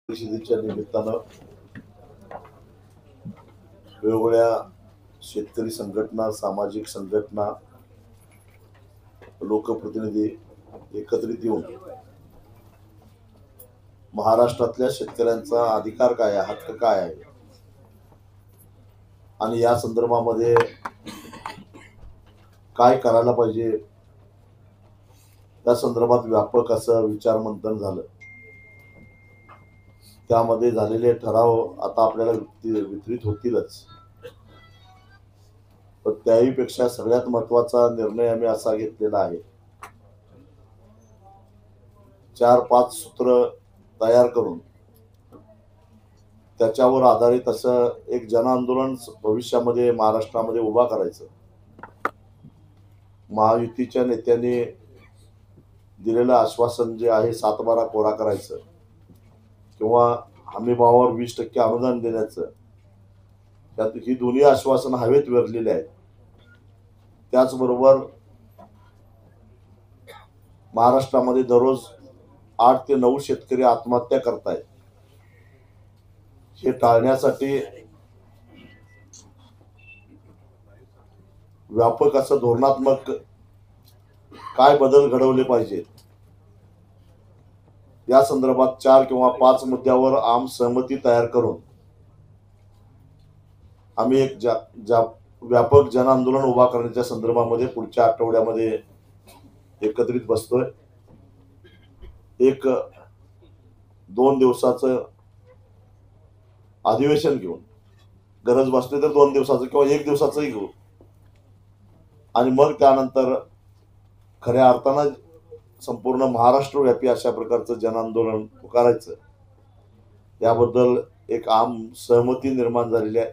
परिषदेच्या निमित्तानं वेगवेगळ्या शेतकरी संघटना, सामाजिक संघटना, लोकप्रतिनिधी एकत्रित येऊन महाराष्ट्रातल्या शेतकऱ्यांचा अधिकार काय आहे, हक्क काय आहे आणि या संदर्भामध्ये काय करायला पाहिजे त्या संदर्भात व्यापक असं विचारमंथन झालं. त्यामध्ये झालेले ठराव आता आपल्याला वितरित होतीलच, पण त्याही पेक्षा सगळ्यात महत्वाचा निर्णय आम्ही असा घेतलेला आहे, 4-5 सूत्र तयार करून त्याच्यावर आधारित असं एक जन आंदोलन भविष्यामध्ये महाराष्ट्रामध्ये उभा करायचं. महायुतीच्या नेत्यांनी दिलेलं आश्वासन जे आहे 7/12 कोरा करायचं किंवा हमीभावावर 20% अनुदान देण्याचं, त्यात ही दोन्ही आश्वासन हवेत विरलेली आहेत. त्याचबरोबर महाराष्ट्रामध्ये दररोज 8 ते 9 शेतकरी आत्महत्या करतायत. हे टाळण्यासाठी व्यापक असं धोरणात्मक काय बदल घडवले पाहिजेत या संदर्भात 4 किंवा 5 मुद्द्यावर आम सहमती तयार करून आम्ही एक व्यापक जन आंदोलन उभा करण्याच्या संदर्भामध्ये पुढच्या आठवड्यामध्ये एकत्रित बसतोय. एक 2 दिवसाचं अधिवेशन घेऊन, गरज बसली तर 2 दिवसाचं किंवा 1 दिवसाचंही घेऊ आणि मग त्यानंतर खऱ्या अर्थानं संपूर्ण महाराष्ट्रव्यापी अशा प्रकारचं जन आंदोलन पुकारायचं. याबद्दल एक आम सहमती निर्माण झालेली आहे.